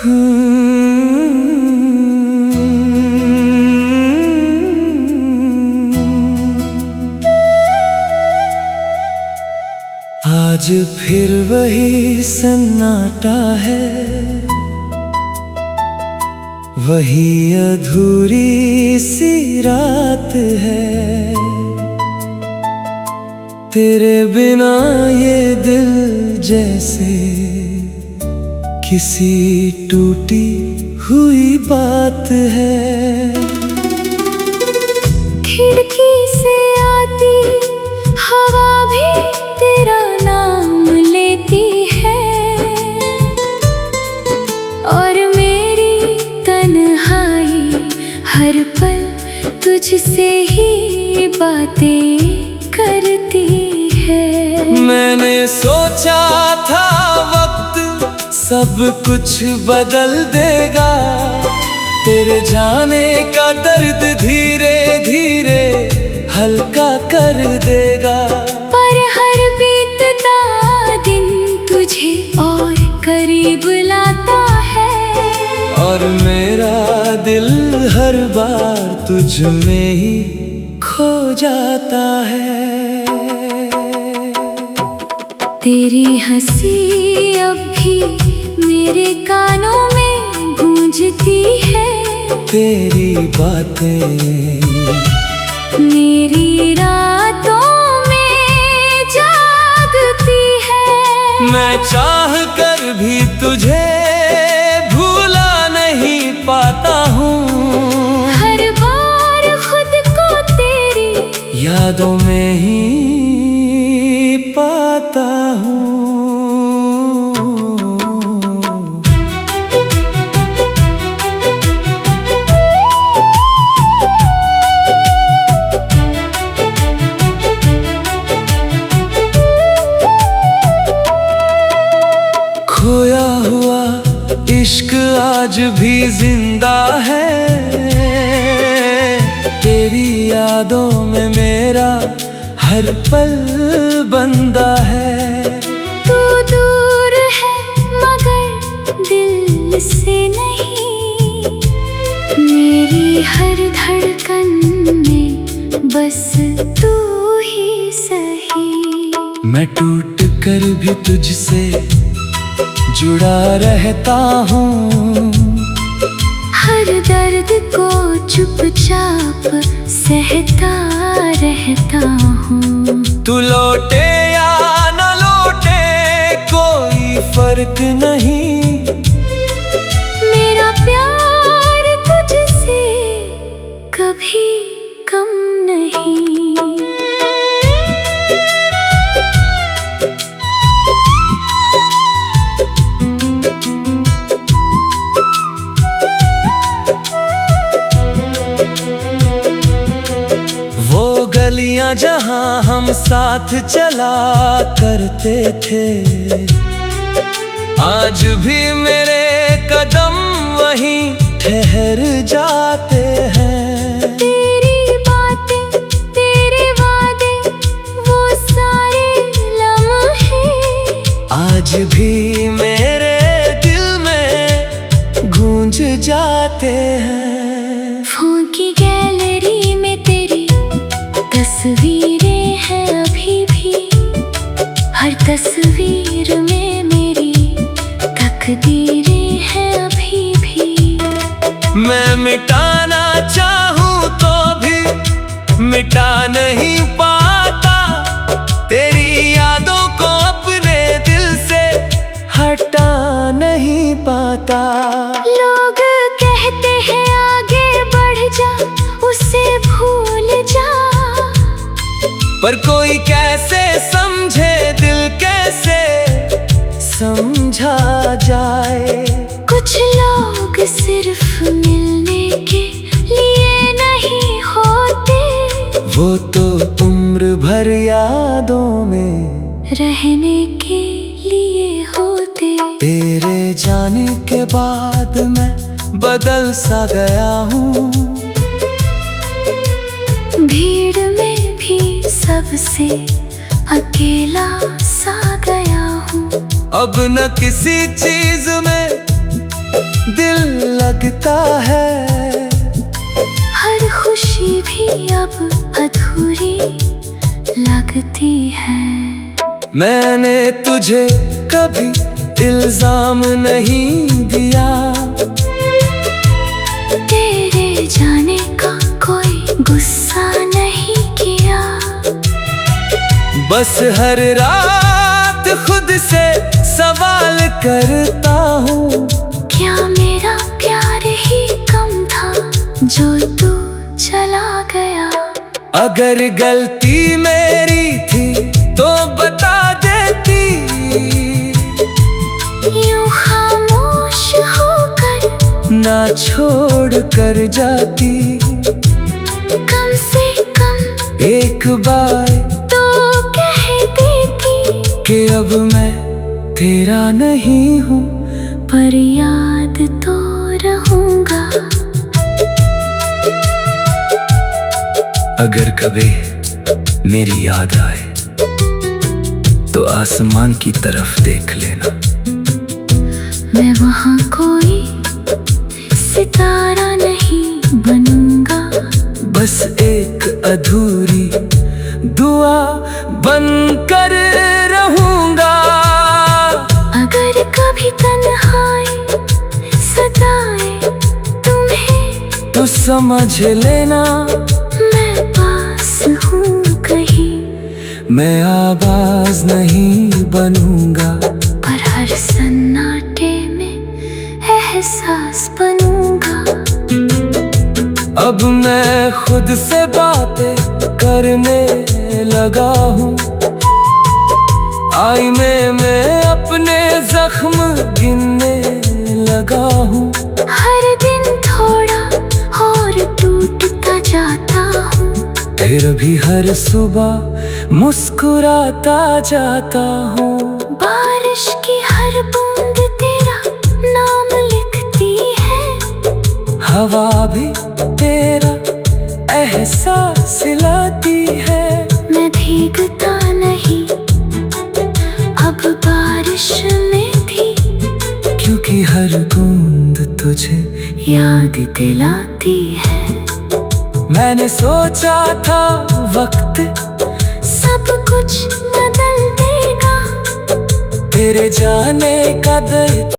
आज फिर वही सन्नाटा है, वही अधूरी सी रात है। तेरे बिना ये दिल जैसे किसी टूटी हुई बात है। खिड़की से आती हवा भी तेरा नाम लेती है, और मेरी तन्हाई हर पल तुझसे ही बातें करती है। मैंने सोचा था वक्त सब कुछ बदल देगा, तेरे जाने का दर्द धीरे धीरे हल्का कर देगा। पर हर बीतता दिन तुझे और करीब लाता है, और मेरा दिल हर बार तुझ में ही खो जाता है। तेरी हंसी अब भी मेरे कानों में गूंजती है, तेरी बातें मेरी रातों में जागती है। मैं चाह कर भी तुझे भूला नहीं पाता हूँ, हर बार खुद को तेरी यादों में ही पाता हूँ। खोया हुआ इश्क आज भी जिंदा है, तेरी यादों में मेरा हर पल बंदा है। तू दूर है मगर दिल से नहीं, मेरी हर धड़कन में बस तू ही सही। मैं टूट कर भी तुझसे जुड़ा रहता हूँ, हर दर्द को चुपचाप सहता रहता हूँ। तू लौटे या न लौटे कोई फर्क नहीं, मेरा प्यार तुझसे कभी कम नहीं। गलियां जहां हम साथ चला करते थे, आज भी मेरे कदम वहीं ठहर जाते हैं। तेरी बातें तेरे वादे वो सारे लम्हे आज भी मेरे दिल में गूंज जाते हैं। फोन की गैलरी में तेरी तस्वीरें हैं अभी भी, हर तस्वीर में मेरी तकदीरें हैं अभी भी। मैं मिटाना चाहूँ तो भी मिटा नहीं पाता, तेरी यादों को अपने दिल से हटा नहीं पाता। लोग कहते हैं आगे बढ़ जा, उसे भूल जा, पर कोई कैसे समझे दिल कैसे समझा जाए। कुछ लोग सिर्फ मिलने के लिए नहीं होते, वो तो उम्र भर यादों में रहने के लिए होते। तेरे जाने के बाद मैं बदल सा गया हूँ, भीड़ में भी सबसे अकेला सा गया हूँ। अब न किसी चीज में दिल लगता है। हर खुशी भी अब अधूरी लगती है। मैंने तुझे कभी इल्जाम नहीं दिया, तेरे जाने का कोई गुस्सा नहीं किया। बस हर रात खुद से सवाल करता हूँ, क्या मेरा प्यार ही कम था जो तू चला गया। अगर गलती मेरी थी तो बता देती, यूं खामोश होकर ना छोड़ कर जाती। कम से कम एक बार तो कह देती कि अब मैं तेरा नहीं हूँ, पर याद तो रहूंगा। अगर कभी मेरी याद आए तो आसमान की तरफ देख लेना, मैं वहाँ कोई सितारा नहीं बनूंगा। बस एक अधूरी दुआ बनकर रहूंगा। अगर कभी तन्हाई सताए तुम्हें तो समझ लेना मैं पास हूँ कहीं। मैं आवाज नहीं बनूंगा, पर हर सन्नाटे में एहसास बनूंगा। अब मैं खुद से बातें करने लगा हूँ, आईने में अपने जख्म गिनने लगा हूँ। हर दिन थोड़ा और टूटता जाता हूँ, फिर भी हर सुबह मुस्कुराता जाता हूँ। बारिश की हर बूंद तेरा नाम लिखती है। हवा भी तेरा एहसास लाती है। मैं भीगता नहीं अब बारिश में भी, क्योंकि हर बूंद तुझे याद दिलाती है। मैंने सोचा था वक्त सब कुछ बदल देगा, तेरे जाने का दर्द